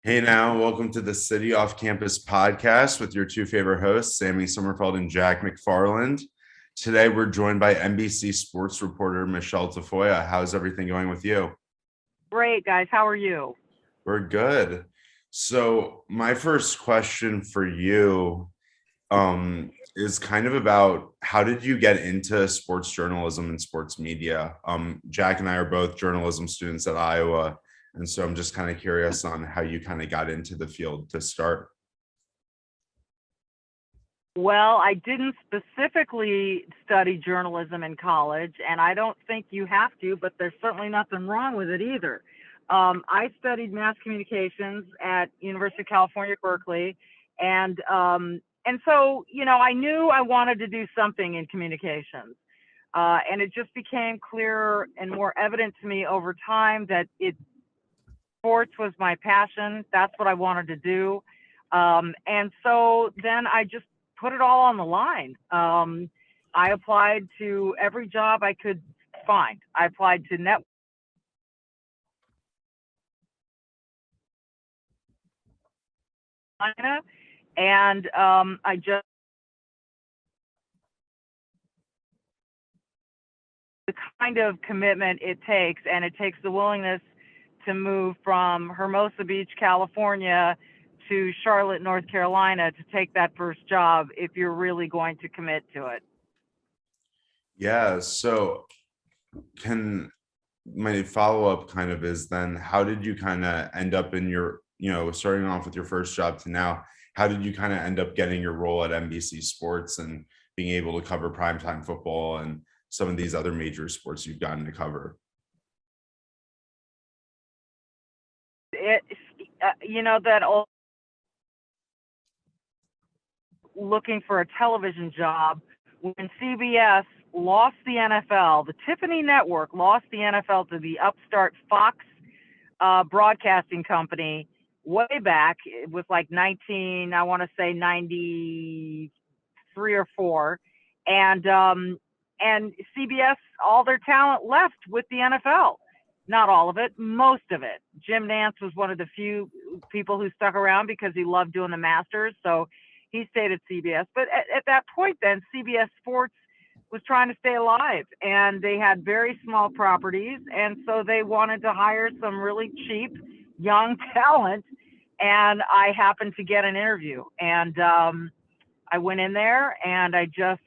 Hey now, welcome to the City Off Campus podcast with your two favorite hosts, Sammy Sommerfeld and Jack McFarland. Today we're joined by NBC Sports reporter Michele Tafoya. How's everything going with you? Great, guys. How are you? We're good. So my first question for you is kind of about how did you get into sports journalism and sports media? Jack and I are both journalism students at Iowa, and so I'm just kind of curious on how you kind of got into the field to start. Well, I didn't specifically study journalism in college, and I don't think you have to, but there's certainly nothing wrong with it either. I studied mass communications at University of California, Berkeley, and so I knew I wanted to do something in communications, and it just became clearer and more evident to me over time that sports was my passion. That's what I wanted to do. And so then I just put it all on the line. I applied to every job I could find. I applied to net and I just the kind of commitment it takes, and it takes the willingness to move from Hermosa Beach, California to Charlotte, North Carolina to take that first job if you're really going to commit to it. Yeah, so can my follow-up kind of is then how did you kind of end up in your, starting off with your first job to now, how did you kind of end up getting your role at NBC Sports and being able to cover primetime football and some of these other major sports you've gotten to cover? It, that old looking for a television job when CBS lost the NFL, the Tiffany Network lost the NFL to the upstart Fox broadcasting company way back. It was like I want to say 93 or 4, and CBS, all their talent left with the NFL. Not all of it, most of it. Jim Nance was one of the few people who stuck around because he loved doing the Masters, so he stayed at CBS. But at that point, then CBS Sports was trying to stay alive, and they had very small properties, and so they wanted to hire some really cheap young talent. And I happened to get an interview, and I went in there, and I just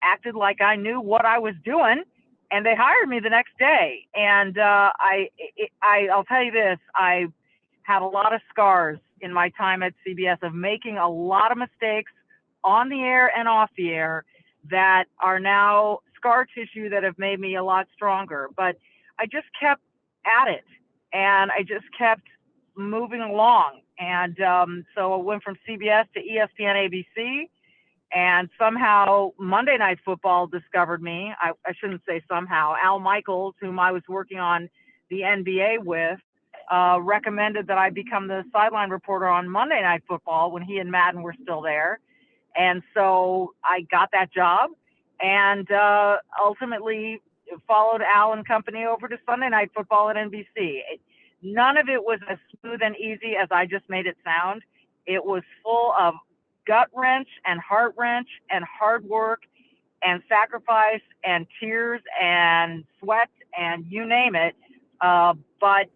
acted like I knew what I was doing, and they hired me the next day. And I'll tell you this: I had a lot of scars in my time at CBS of making a lot of mistakes on the air and off the air that are now scar tissue that have made me a lot stronger. But I just kept at it, and I just kept moving along. And so I went from CBS to ESPN ABC, and somehow Monday Night Football discovered me. I shouldn't say somehow. Al Michaels, whom I was working on the NBA with, recommended that I become the sideline reporter on Monday Night Football when he and Madden were still there. And so I got that job, and ultimately followed Al and company over to Sunday Night Football at NBC. None of it was as smooth and easy as I just made it sound. It was full of gut wrench and heart wrench and hard work and sacrifice and tears and sweat and you name it. But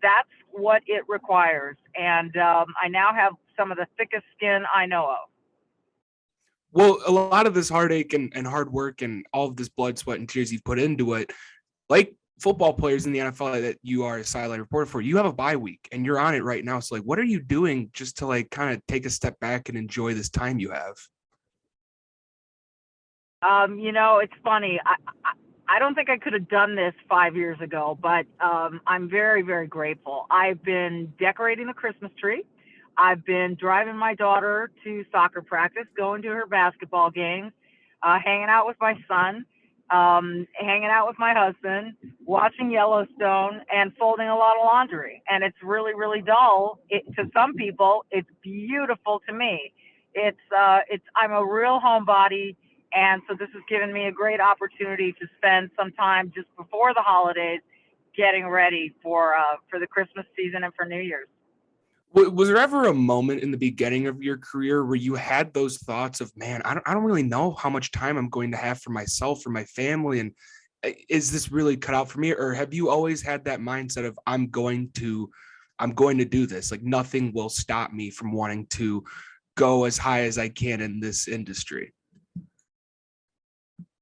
that's what it requires. And I now have some of the thickest skin I know of. Well, a lot of this heartache and hard work and all of this blood, sweat, and tears you've put into it, like football players in the NFL that you are a sideline reporter for, you have a bye week and you're on it right now. So, like, what are you doing just to like kind of take a step back and enjoy this time you have? It's funny. I don't think I could have done this 5 years ago, but I'm very, very grateful. I've been decorating the Christmas tree. I've been driving my daughter to soccer practice, going to her basketball games, hanging out with my son, hanging out with my husband, watching Yellowstone, and folding a lot of laundry. And it's really, really dull to some people. It's beautiful to me. I'm a real homebody, and so this has given me a great opportunity to spend some time just before the holidays getting ready for the Christmas season and for New Year's. Was there ever a moment in the beginning of your career where you had those thoughts of, man, I don't really know how much time I'm going to have for myself, for my family, and is this really cut out for me? Or have you always had that mindset of I'm going to do this? Like nothing will stop me from wanting to go as high as I can in this industry.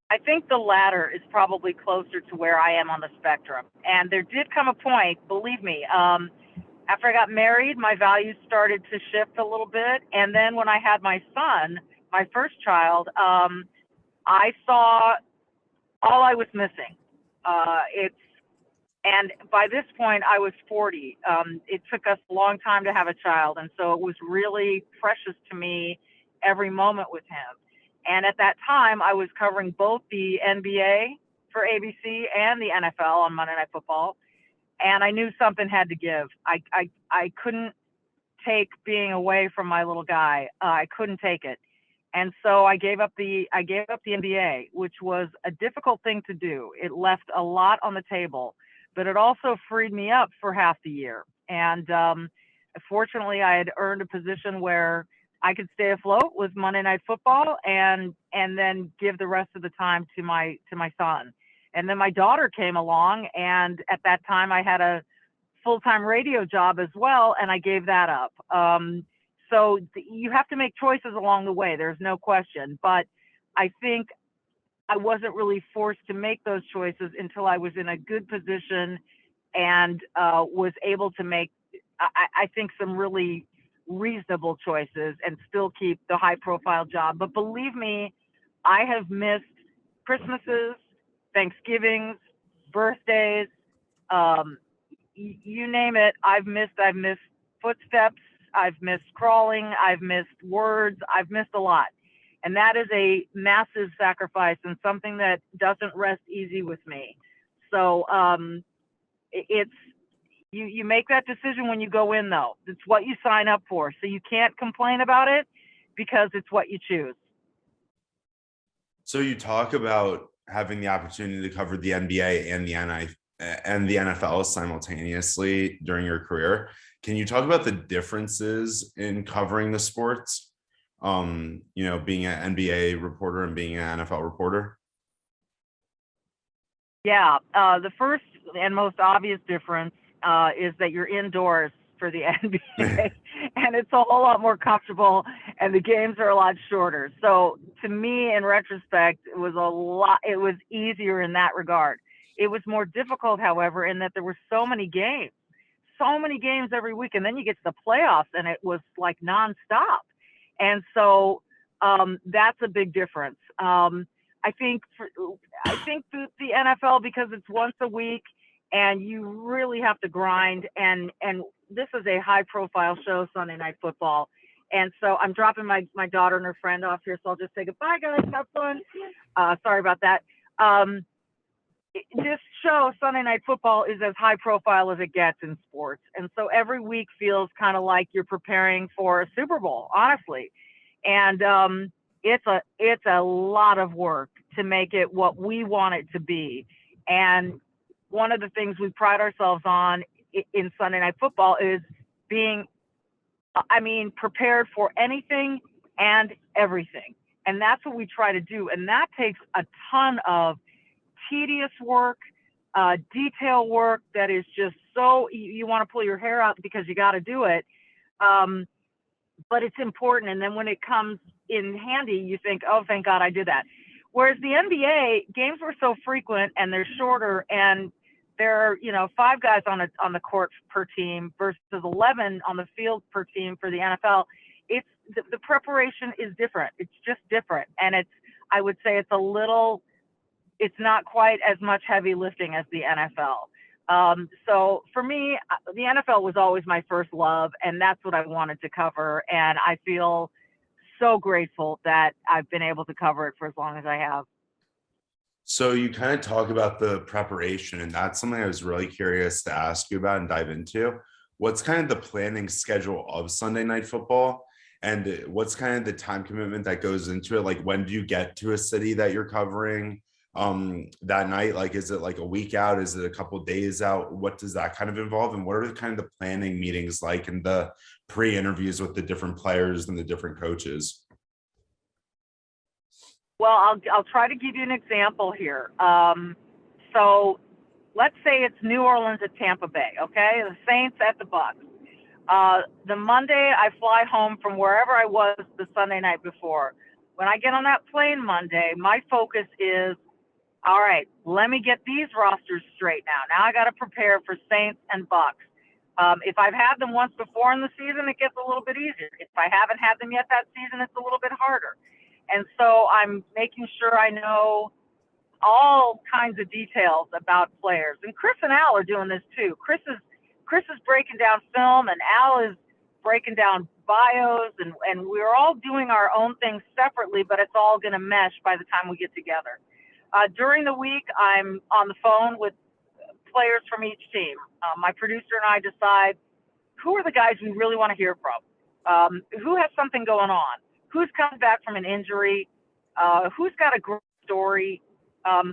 I think the latter is probably closer to where I am on the spectrum. And there did come a point, believe me, after I got married, my values started to shift a little bit. And then when I had my son, my first child, I saw all I was missing. And by this point, I was 40. It took us a long time to have a child. And so it was really precious to me every moment with him. And at that time, I was covering both the NBA for ABC and the NFL on Monday Night Football. And I knew something had to give. I couldn't take being away from my little guy. I couldn't take it. And so I gave up the NBA, which was a difficult thing to do. It left a lot on the table, but it also freed me up for half the year. And fortunately, I had earned a position where I could stay afloat with Monday Night Football and then give the rest of the time to my son. And then my daughter came along, and at that time I had a full-time radio job as well, and I gave that up. So you have to make choices along the way. There's no question. But I think I wasn't really forced to make those choices until I was in a good position and was able to make, I think, some really reasonable choices and still keep the high-profile job. But believe me, I have missed Christmases, Thanksgivings, birthdays, you name it. I've missed footsteps. I've missed crawling. I've missed words. I've missed a lot. And that is a massive sacrifice and something that doesn't rest easy with me. So you make that decision when you go in, though. It's what you sign up for. So you can't complain about it because it's what you choose. So you talk about having the opportunity to cover the NBA and the NFL simultaneously during your career. Can you talk about the differences in covering the sports? Being an NBA reporter and being an NFL reporter? Yeah, the first and most obvious difference is that you're indoors for the NBA, and it's a whole lot more comfortable, and the games are a lot shorter. So to me, in retrospect, it was easier in that regard. It was more difficult, however, in that there were so many games every week, and then you get to the playoffs, and it was like nonstop. And so that's a big difference. I think the NFL, because it's once a week and you really have to grind, and this is a high profile show, Sunday Night Football. And so I'm dropping my daughter and her friend off here, so I'll just say goodbye, guys. Have fun. Sorry about that. This show, Sunday Night Football, is as high profile as it gets in sports. And so every week feels kind of like you're preparing for a Super Bowl, honestly. And it's a lot of work to make it what we want it to be. And one of the things we pride ourselves on in Sunday Night Football is being, prepared for anything and everything. And that's what we try to do. And that takes a ton of tedious work, detail work that is just so, you want to pull your hair out because you got to do it. But it's important. And then when it comes in handy, you think, oh, thank God I did that. Whereas the NBA games were so frequent and they're shorter, and there are, 5 guys on the court per team versus 11 on the field per team for the NFL. It's the preparation is different. It's just different. And I would say it's not quite as much heavy lifting as the NFL. So for me, the NFL was always my first love, and that's what I wanted to cover. And I feel so grateful that I've been able to cover it for as long as I have. So you kind of talk about the preparation, and that's something I was really curious to ask you about and dive into. What's kind of the planning schedule of Sunday Night Football, and what's kind of the time commitment that goes into it? Like, when do you get to a city that you're covering that night? Like, is it like a week out? Is it a couple days out? What does that kind of involve? And what are kind of the planning meetings like, and the pre-interviews with the different players and the different coaches? Well, I'll try to give you an example here. So let's say it's New Orleans at Tampa Bay, okay? The Saints at the Bucks. The Monday I fly home from wherever I was the Sunday night before. When I get on that plane Monday, my focus is, all right, let me get these rosters straight now. Now I got to prepare for Saints and Bucks. If I've had them once before in the season, it gets a little bit easier. If I haven't had them yet that season, it's a little bit harder. And so I'm making sure I know all kinds of details about players. And Chris and Al are doing this too. Chris is breaking down film, and Al is breaking down bios, and we're all doing our own things separately, but it's all going to mesh by the time we get together. During the week, I'm on the phone with players from each team. My producer and I decide who are the guys we really want to hear from, who has something going on, who's coming back from an injury, who's got a great story,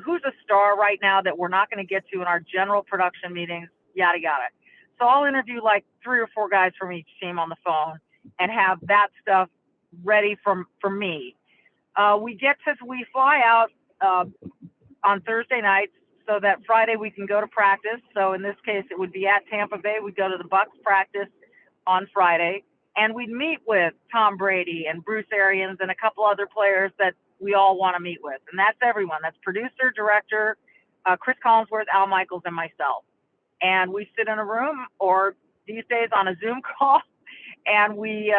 who's a star right now that we're not going to get to in our general production meetings, yada, yada. So I'll interview like 3 or 4 guys from each team on the phone and have that stuff ready for me. We fly out on Thursday nights so that Friday we can go to practice. So in this case, it would be at Tampa Bay. We'd go to the Bucks practice on Friday, and we'd meet with Tom Brady and Bruce Arians and a couple other players that we all want to meet with. And that's everyone. That's producer, director, Cris Collinsworth, Al Michaels, and myself. And we sit in a room, or these days on a Zoom call, and we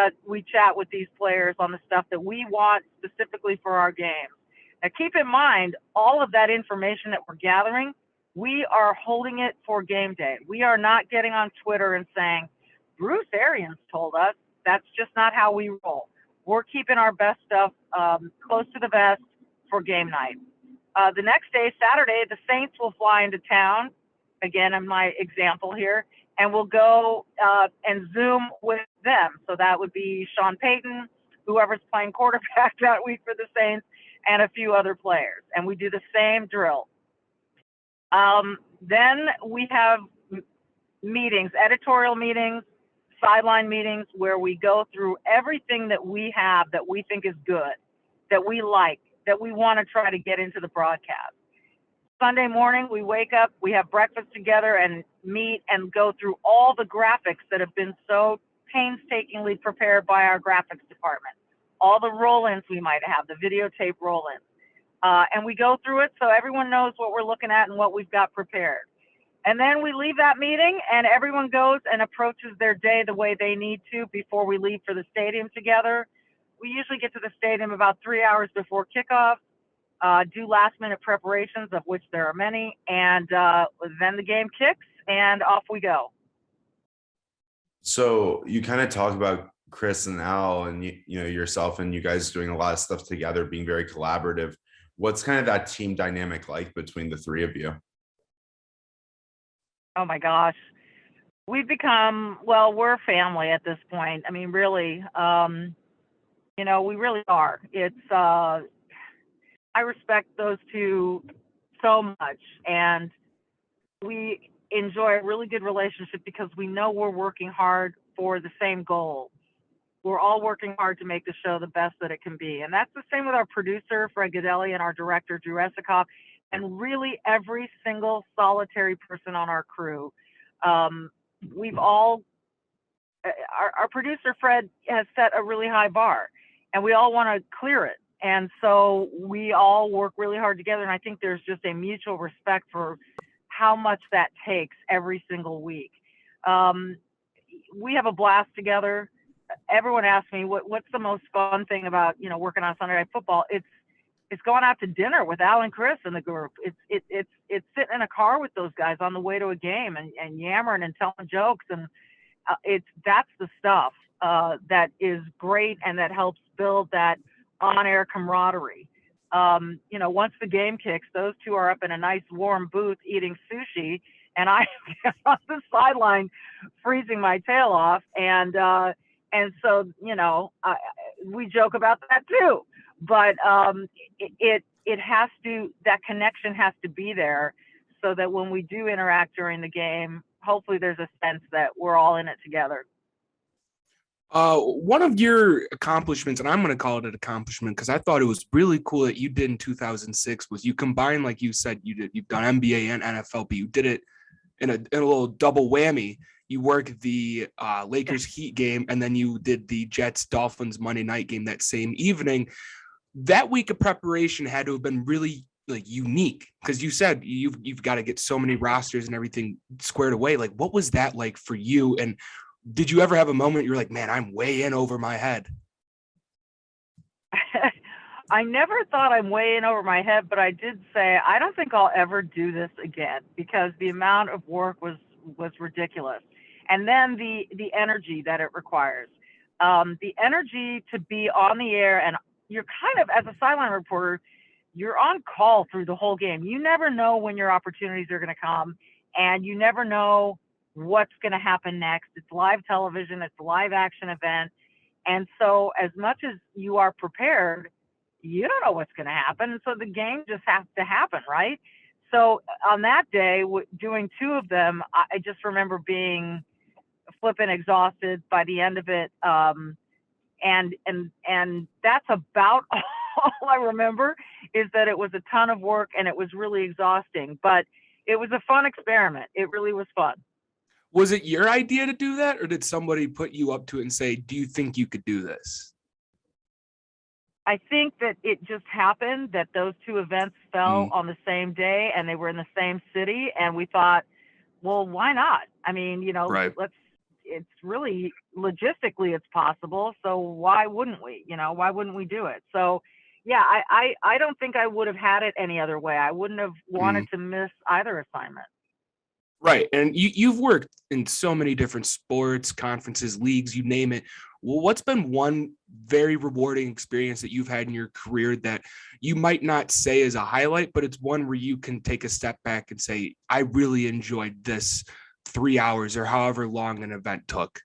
chat with these players on the stuff that we want specifically for our games. Now, keep in mind, all of that information that we're gathering, we are holding it for game day. We are not getting on Twitter and saying, Bruce Arians told us. That's just not how we roll. We're keeping our best stuff close to the vest for game night. The next day, Saturday, the Saints will fly into town. Again, in my example here, and we'll go and Zoom with them. So that would be Sean Payton, whoever's playing quarterback that week for the Saints, and a few other players. And we do the same drill. Then we have meetings, editorial meetings, sideline meetings, where we go through everything that we have that we think is good, that we like, that we want to try to get into the broadcast. Sunday morning, we wake up, we have breakfast together and meet and go through all the graphics that have been so painstakingly prepared by our graphics department, all the roll-ins we might have, the videotape roll-ins. And we go through it so everyone knows what we're looking at and what we've got prepared. And then we leave that meeting and everyone goes and approaches their day the way they need to before we leave for the stadium together. We usually get to the stadium about 3 hours before kickoff. Do last minute preparations, of which there are many, and then the game kicks and off we go. So you kind of talk about Chris and Al and you know yourself and you guys doing a lot of stuff together, being very collaborative. What's kind of that team dynamic like between the 3 of you? Oh my gosh, we've become, well, we're family at this point. I mean, really, we really are. It's I respect those two so much, and we enjoy a really good relationship because we know we're working hard for the same goal. We're all working hard to make the show the best that it can be. And that's the same with our producer, Fred Godelli, and our director, Drew Esikoff, and really every single solitary person on our crew. We've all, our producer, Fred, has set a really high bar, and we all want to clear it. And so we all work really hard together. And I think there's just a mutual respect for how much that takes every single week. We have a blast together. Everyone asks me what's the most fun thing about, working on Sunday Night Football. It's going out to dinner with Al and Chris and the group. It's sitting in a car with those guys on the way to a game and yammering and telling jokes. And that's the stuff that is great and that helps build that on-air camaraderie. Once the game kicks, those two are up in a nice warm booth eating sushi, and I am on the sideline freezing my tail off. And so, we joke about that too. But it has to, that connection has to be there so that when we do interact during the game, hopefully there's a sense that we're all in it together. One of your accomplishments, and I'm going to call it an accomplishment because I thought it was really cool that you did in 2006, was you combined, like you said, you've done NBA and NFL, but you did it in a little double whammy. You worked the Lakers Heat game, and then you did the Jets Dolphins Monday night game that same evening. That week of preparation had to have been really like unique because you said you've got to get so many rosters and everything squared away. Like, what was that like for you? And did you ever have a moment you're like, man, I'm way in over my head? I never thought I'm way in over my head, but I did say I don't think I'll ever do this again because the amount of work was ridiculous, and then the energy that it requires, the energy to be on the air, and you're kind of, as a sideline reporter, you're on call through the whole game. You never know when your opportunities are going to come, and you never know what's going to happen next. It's live television, it's a live action event. And so as much as you are prepared, you don't know what's going to happen. And so the game just has to happen, right? So on that day, doing two of them, I just remember being flipping exhausted by the end of it. And that's about all I remember, is that it was a ton of work and it was really exhausting, but it was a fun experiment. It really was fun. Was it your idea to do that, or did somebody put you up to it and say, do you think you could do this? I think that it just happened that those two events fell on the same day and they were in the same city. And we thought, well, why not? I mean, Right. it's really logistically it's possible. So why wouldn't we, why wouldn't we do it? So yeah, I don't think I would have had it any other way. I wouldn't have wanted to miss either assignment. Right. And you've worked in so many different sports, conferences, leagues, you name it. Well, what's been one very rewarding experience that you've had in your career that you might not say is a highlight, but it's one where you can take a step back and say, I really enjoyed this 3 hours or however long an event took?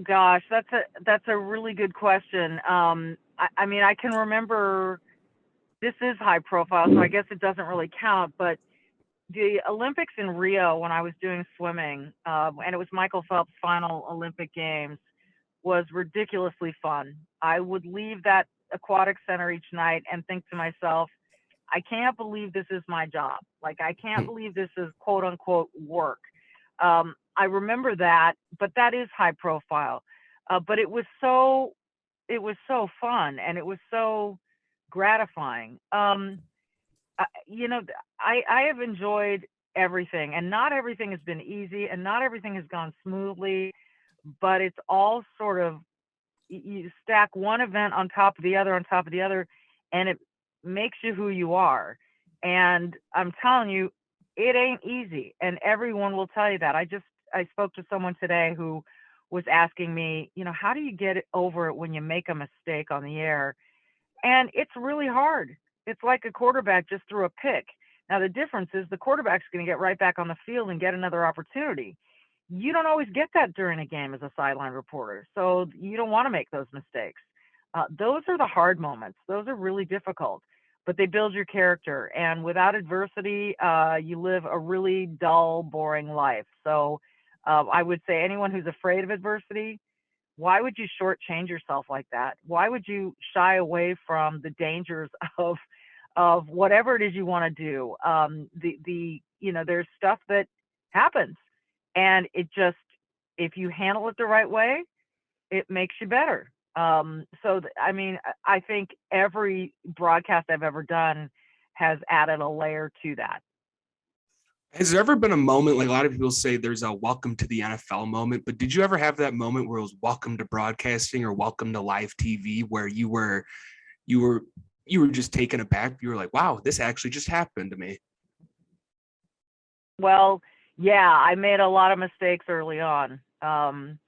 Gosh, that's a really good question. I mean, I can remember, this is high profile, so I guess it doesn't really count, but the Olympics in Rio, when I was doing swimming, and it was Michael Phelps' final Olympic Games, was ridiculously fun. I would leave that aquatic center each night and think to myself, I can't believe this is my job. Like, I can't believe this is quote unquote work. I remember that, but that is high profile. But it was so fun and it was so gratifying. I have enjoyed everything, and not everything has been easy and not everything has gone smoothly, but it's all sort of, you stack one event on top of the other on top of the other, and it makes you who you are. And I'm telling you, it ain't easy. And everyone will tell you that. I spoke to someone today who was asking me, how do you get over it when you make a mistake on the air? And it's really hard. It's like a quarterback just threw a pick. Now, the difference is the quarterback's going to get right back on the field and get another opportunity. You don't always get that during a game as a sideline reporter. So you don't want to make those mistakes. Those are the hard moments. Those are really difficult, but they build your character. And without adversity, you live a really dull, boring life. So I would say anyone who's afraid of adversity, why would you shortchange yourself like that? Why would you shy away from the dangers of whatever it is you want to do? There's stuff that happens, and it just, if you handle it the right way, it makes you better. I think every broadcast I've ever done has added a layer to that. Has there ever been a moment, like a lot of people say there's a welcome to the NFL moment, but did you ever have that moment where it was welcome to broadcasting or welcome to live TV, where you were just taken aback? You were like, wow, this actually just happened to me. Well, yeah, I made a lot of mistakes early on. And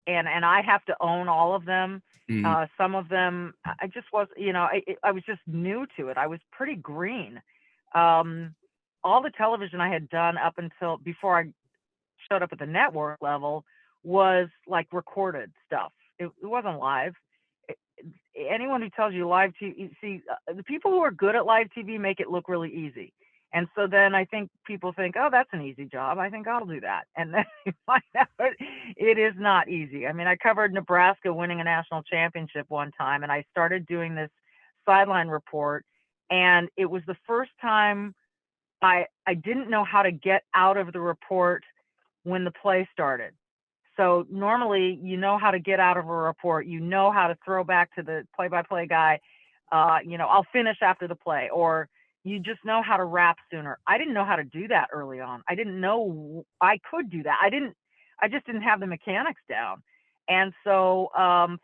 I have to own all of them. Some of them, I just was, I was just new to it. I was pretty green. All the television I had done up until before I showed up at the network level was like recorded stuff. It wasn't live. Anyone who tells you live TV, see, the people who are good at live TV make it look really easy. And so then I think people think, oh, that's an easy job. I think I'll do that. And then you find out it is not easy. I mean, I covered Nebraska winning a national championship one time, and I started doing this sideline report. And it was the first time I didn't know how to get out of the report when the play started. So normally you know how to get out of a report, you know how to throw back to the play-by-play guy, I'll finish after the play, or you just know how to wrap sooner. I didn't know how to do that early on. I didn't know I could do that. I just didn't have the mechanics down. And so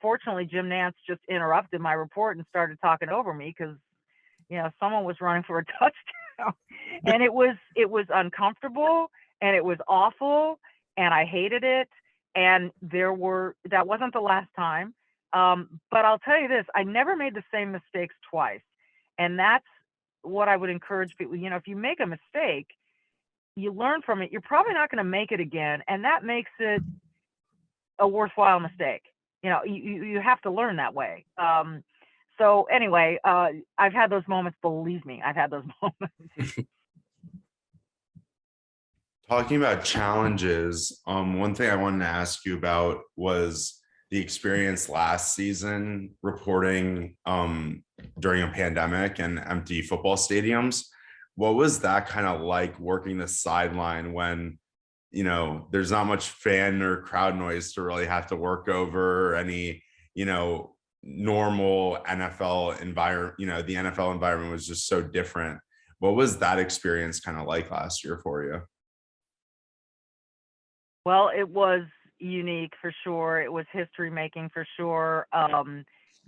fortunately, Jim Nance just interrupted my report and started talking over me because, someone was running for a touchdown. And it was uncomfortable, and it was awful, and I hated it. And that wasn't the last time. But I'll tell you this, I never made the same mistakes twice. And that's what I would encourage people. If you make a mistake, you learn from it. You're probably not going to make it again. And that makes it a worthwhile mistake. You have to learn that way. So anyway, I've had those moments, believe me, I've had those moments. Talking about challenges, one thing I wanted to ask you about was the experience last season reporting during a pandemic and empty football stadiums. What was that kind of like, working the sideline when, there's not much fan or crowd noise to really have to work over, any, normal NFL environment? The NFL environment was just so different. What was that experience kind of like last year for you? Well, it was unique for sure. It was history making for sure.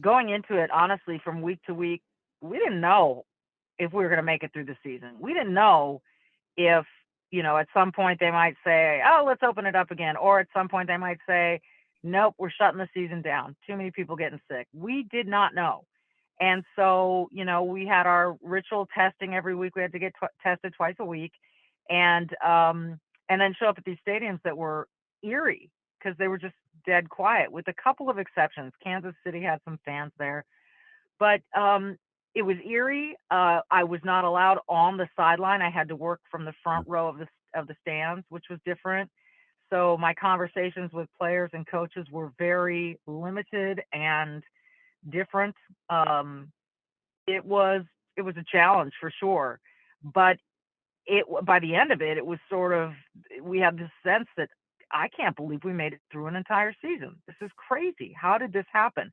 Going into it, honestly, from week to week, we didn't know if we were going to make it through the season. We didn't know if, at some point they might say, oh, let's open it up again. Or at some point they might say, nope, we're shutting the season down. Too many people getting sick. We did not know. And so, we had our ritual testing every week. We had to get tested twice a week. And then show up at these stadiums that were eerie because they were just dead quiet, with a couple of exceptions. Kansas City had some fans there, but it was eerie. I was not allowed on the sideline. I had to work from the front row of the stands, which was different. So my conversations with players and coaches were very limited and different. It was a challenge for sure, but by the end of it, it was sort of, we had this sense that I can't believe we made it through an entire season. This is crazy. How did this happen?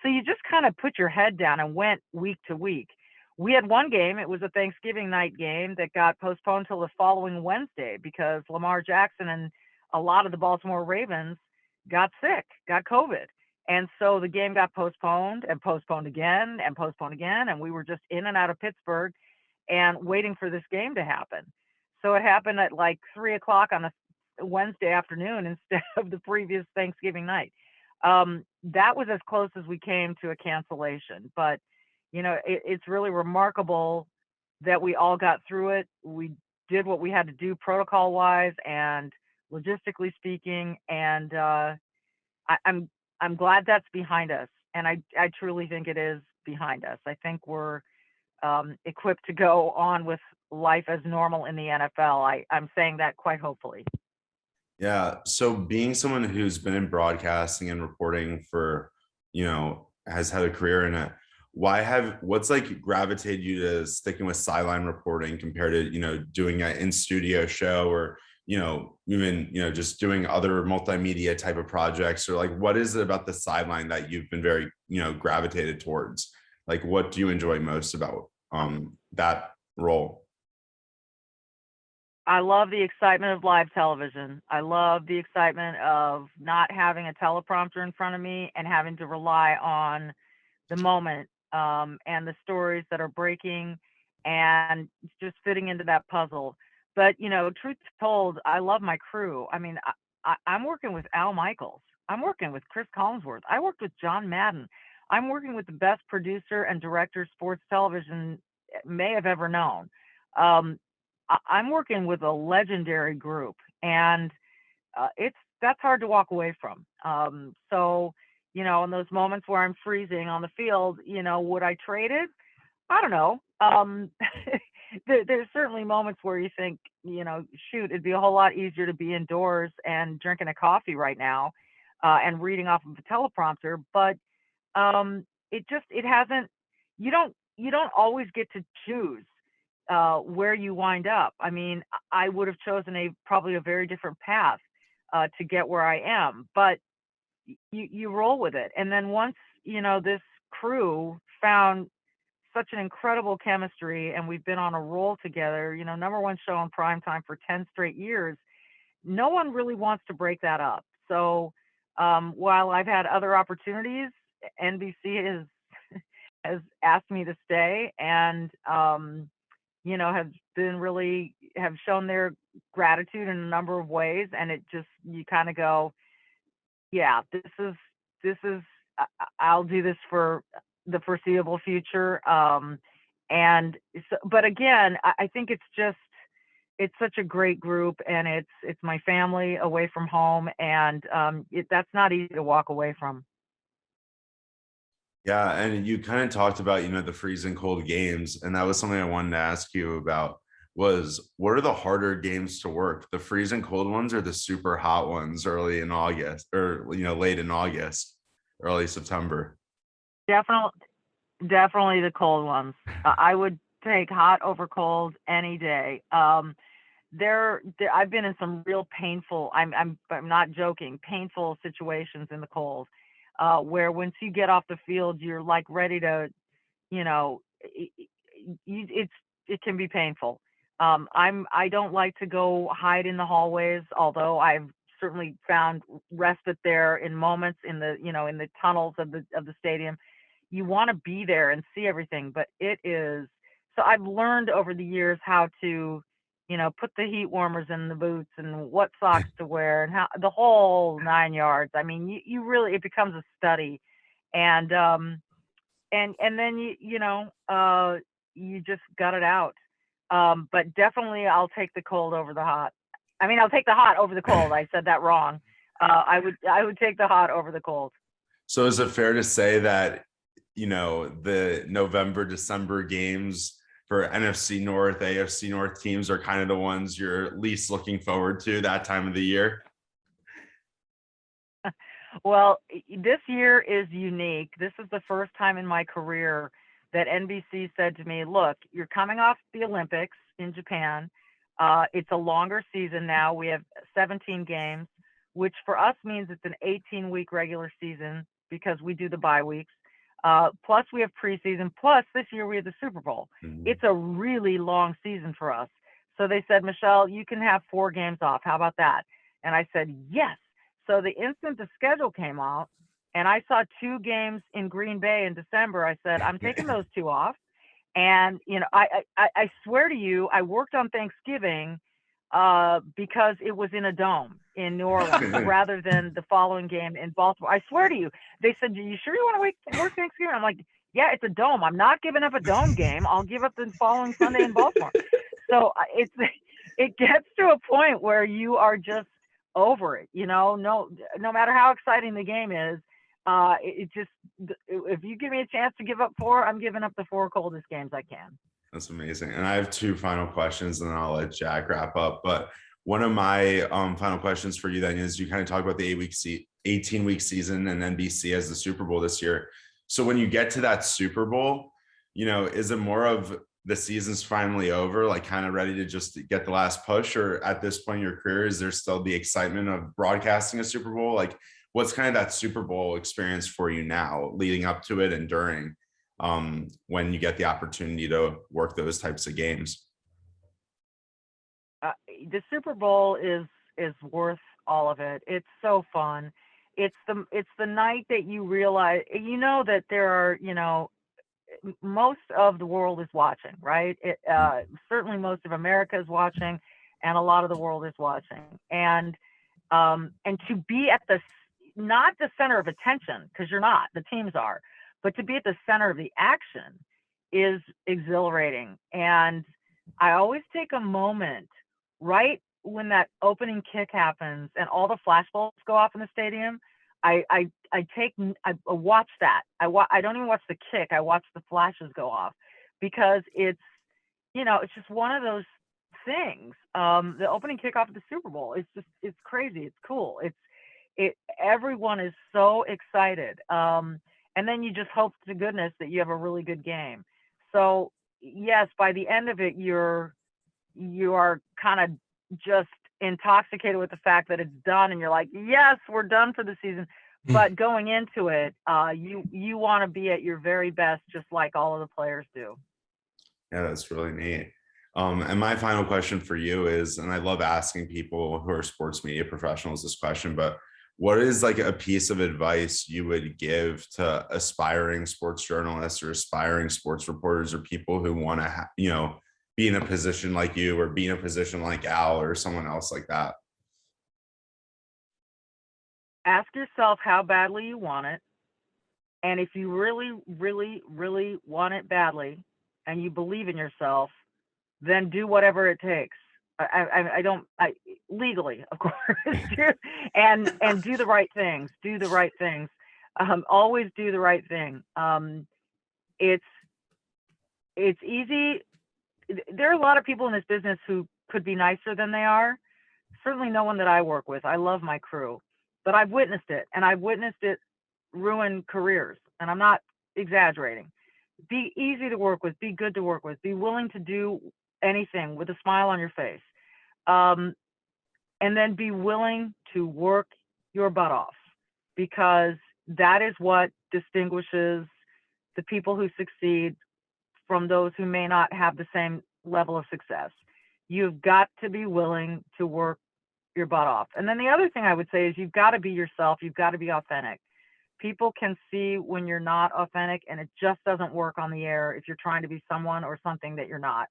So you just kind of put your head down and went week to week. We had one game. It was a Thanksgiving night game that got postponed till the following Wednesday because Lamar Jackson and a lot of the Baltimore Ravens got sick, got COVID. And so the game got postponed and postponed again and postponed again. And we were just in and out of Pittsburgh and waiting for this game to happen. So it happened at like 3:00 on a Wednesday afternoon instead of the previous Thanksgiving night. That was as close as we came to a cancellation. But, it's really remarkable that we all got through it. We did what we had to do protocol wise and logistically speaking. And I'm glad that's behind us. And I truly think it is behind us. I think we're equipped to go on with life as normal in the NFL. I'm saying that quite hopefully. Yeah. So being someone who's been in broadcasting and reporting for, has had a career in it, what's like gravitated you to sticking with sideline reporting compared to, doing an in-studio show or, even, just doing other multimedia type of projects, or like, what is it about the sideline that you've been very, gravitated towards? Like, what do you enjoy most about that role? I love the excitement of live television. I love the excitement of not having a teleprompter in front of me and having to rely on the moment and the stories that are breaking and just fitting into that puzzle. But, truth told, I love my crew. I mean, I'm working with Al Michaels. I'm working with Cris Collinsworth. I worked with John Madden. I'm working with the best producer and director sports television may have ever known. I'm working with a legendary group, and that's hard to walk away from. So, in those moments where I'm freezing on the field, would I trade it? I don't know. there's certainly moments where you think, shoot, it'd be a whole lot easier to be indoors and drinking a coffee right now, and reading off of a teleprompter. But it hasn't. You don't always get to choose where you wind up. I mean, I would have chosen probably a very different path to get where I am, but you roll with it. And then once this crew found such an incredible chemistry, and we've been on a roll together, number one show on primetime for 10 straight years. No one really wants to break that up. So while I've had other opportunities, NBC has asked me to stay, and have shown their gratitude in a number of ways. And it just, you kind of go, yeah, this is I'll do this for the foreseeable future. And so, but again, I think it's such a great group, and it's my family away from home, and that's not easy to walk away from. Yeah, and you kind of talked about, the freezing cold games, and that was something I wanted to ask you about. Was what are the harder games to work? The freezing cold ones or the super hot ones early in August, or late in August, early September? Definitely, definitely the cold ones. I would take hot over cold any day. I've been in some real painful. I'm not joking. Painful situations in the cold, where once you get off the field, you're like ready to, it can be painful. I don't like to go hide in the hallways, although I've certainly found respite there in moments in the tunnels of the stadium. You want to be there and see everything, but it is. So I've learned over the years how to, put the heat warmers in the boots and what socks to wear and how the whole 9 yards. I mean, you really, it becomes a study, and then you just gut it out. But definitely I'll take the cold over the hot. I mean, I'll take the hot over the cold. I said that wrong. I would take the hot over the cold. So is it fair to say that, the November, December games for NFC North, AFC North teams are kind of the ones you're least looking forward to that time of the year? Well, this year is unique. This is the first time in my career that NBC said to me, look, you're coming off the Olympics in Japan. It's a longer season now. We have 17 games, which for us means it's an 18-week regular season because we do the bye weeks. Plus we have preseason. Plus this year we have the Super Bowl. Mhm. It's a really long season for us. So they said, Michele, you can have 4 games off. How about that? And I said, yes. So the instant the schedule came out and I saw 2 games in Green Bay in December, I said, I'm taking those 2 off. And, I swear to you, I worked on Thanksgiving because it was in a dome in New Orleans rather than the following game in Baltimore. I swear to you, they said, you sure you want to work Thanksgiving? I'm like, yeah, it's a dome. I'm not giving up a dome game. I'll give up the following Sunday in Baltimore. So it gets to a point where you are just over it. No matter how exciting the game is, if you give me a chance to give up 4, I'm giving up the 4 coldest games I can. That's amazing. And I have 2 final questions, and then I'll let Jack wrap up. But one of my final questions for you then is, you kind of talk about the 18-week season and NBC as the Super Bowl this year. So when you get to that Super Bowl, is it more of the season's finally over, like kind of ready to just get the last push, or at this point in your career, is there still the excitement of broadcasting a Super Bowl? Like, what's kind of that Super Bowl experience for you now, leading up to it and during, when you get the opportunity to work those types of games? The Super Bowl is worth all of it. It's so fun. It's the night that you realize, that there are, most of the world is watching, right? Certainly most of America is watching, and a lot of the world is watching. And to be at not the center of attention, because you're not, the teams are, but to be at the center of the action is exhilarating. And I always take a moment right when that opening kick happens and all the flashbulbs go off in the stadium. I watch that. I don't even watch the kick. I watch the flashes go off, because it's just one of those things. The opening kickoff of the Super Bowl, it's crazy. It's cool. Everyone is so excited. And then you just hope to goodness that you have a really good game. So yes, by the end of it, you are kind of just intoxicated with the fact that it's done, and you're like, yes, we're done for the season. But going into it, you want to be at your very best, just like all of the players do. Yeah, that's really neat. And my final question for you is, and I love asking people who are sports media professionals this question, but what is like a piece of advice you would give to aspiring sports journalists or aspiring sports reporters or people who want to, be in a position like you or be in a position like Al or someone else like that? Ask yourself how badly you want it. And if you really, really, really want it badly and you believe in yourself, then do whatever it takes. I legally, of course, and do the right things. Do the right things. Always do the right thing. It's easy. There are a lot of people in this business who could be nicer than they are. Certainly no one that I work with. I love my crew, but I've witnessed it, and I've witnessed it ruin careers. And I'm not exaggerating. Be easy to work with. Be good to work with. Be willing to do anything with a smile on your face. And then be willing to work your butt off, because that is what distinguishes the people who succeed from those who may not have the same level of success. You've got to be willing to work your butt off. And then the other thing I would say is you've got to be yourself. You've got to be authentic. People can see when you're not authentic, and it just doesn't work on the air if you're trying to be someone or something that you're not.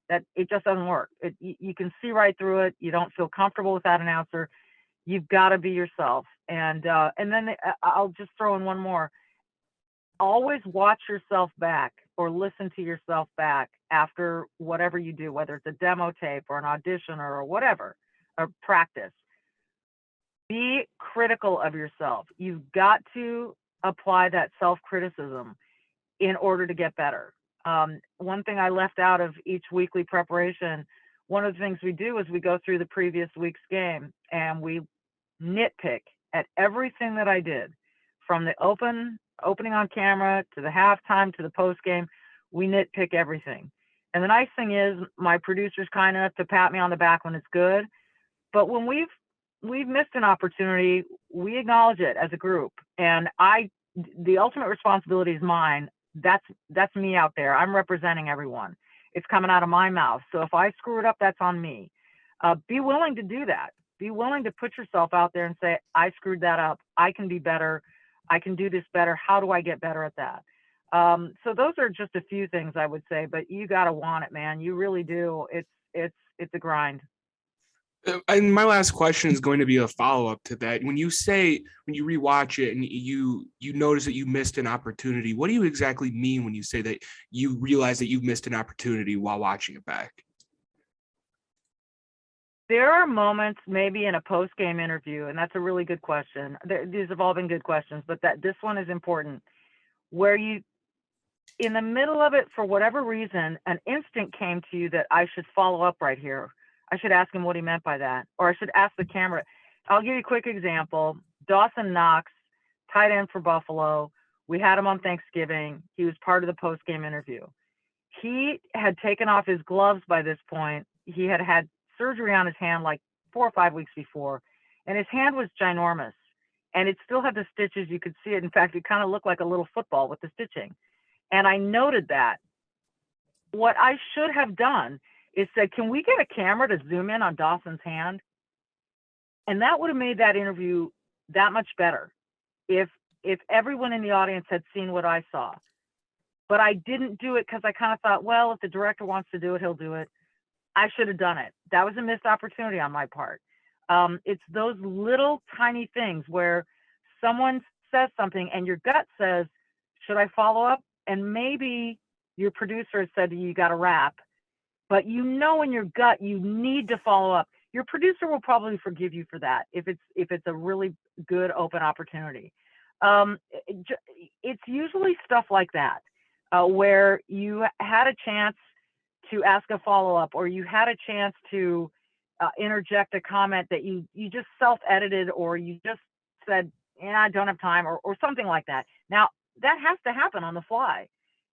That it just doesn't work. You can see right through it. You don't feel comfortable with that announcer. You've got to be yourself. And then I'll just throw in one more. Always watch yourself back or listen to yourself back after whatever you do, whether it's a demo tape or an audition or whatever, or practice. Be critical of yourself. You've got to apply that self-criticism in order to get better. One thing I left out of each weekly preparation, one of the things we do is we go through the previous week's game and we nitpick at everything that I did, from the opening on camera to the halftime to the post game. We nitpick everything. And the nice thing is my producer's kind enough to pat me on the back when it's good. But when we've missed an opportunity, we acknowledge it as a group. And the ultimate responsibility is mine. That's me out there. I'm representing everyone. It's coming out of my mouth. So if I screw it up, that's on me. Be willing to do that. Be willing to put yourself out there and say, I screwed that up. I can be better. I can do this better. How do I get better at that? So those are just a few things I would say, but you got to want it, man. You really do. It's a grind. And my last question is going to be a follow-up to that. When you rewatch it and you notice that you missed an opportunity, what do you exactly mean when you say that you realize that you've missed an opportunity while watching it back? There are moments maybe in a post-game interview, and that's a really good question. These have all been good questions, but this one is important, where you, in the middle of it, for whatever reason, an instinct came to you that I should follow up right here. I should ask him what he meant by that, or I should ask the camera. I'll give you a quick example. Dawson Knox, tight end for Buffalo. We had him on Thanksgiving. He was part of the post-game interview. He had taken off his gloves by this point. He had had surgery on his hand like 4 or 5 weeks before, and his hand was ginormous, and it still had the stitches. You could see it. In fact, it kind of looked like a little football with the stitching. And I noted that. What I should have done is said, can we get a camera to zoom in on Dawson's hand? And that would have made that interview that much better if everyone in the audience had seen what I saw. But I didn't do it because I kind of thought, well, if the director wants to do it, he'll do it. I should have done it. That was a missed opportunity on my part. It's those little tiny things where someone says something and your gut says, should I follow up? And maybe your producer has said to you, you got to wrap. But you know in your gut you need to follow up. Your producer will probably forgive you for that if it's a really good open opportunity. It's usually stuff like that where you had a chance to ask a follow-up, or you had a chance to interject a comment that you just self-edited, or you just said, I don't have time, or something like that. Now, that has to happen on the fly.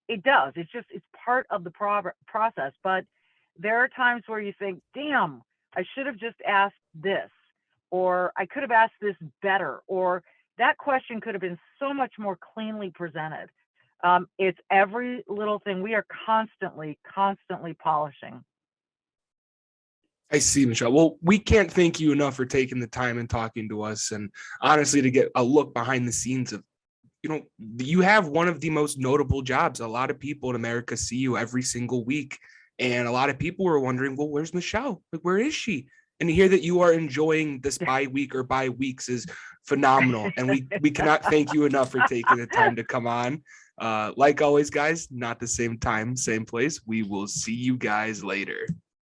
It does. It's part of the process. But there are times where you think, damn, I should have just asked this, or I could have asked this better, or that question could have been so much more cleanly presented. It's every little thing. We are constantly polishing. I see, Michelle. Well, we can't thank you enough for taking the time and talking to us, and honestly, to get a look behind the scenes of, you have one of the most notable jobs. A lot of people in America see you every single week, and a lot of people were wondering, well, where's Michelle? Like, where is she? And to hear that you are enjoying this bye weeks is phenomenal. And we cannot thank you enough for taking the time to come on. Like always, guys, not the same time, same place. We will see you guys later.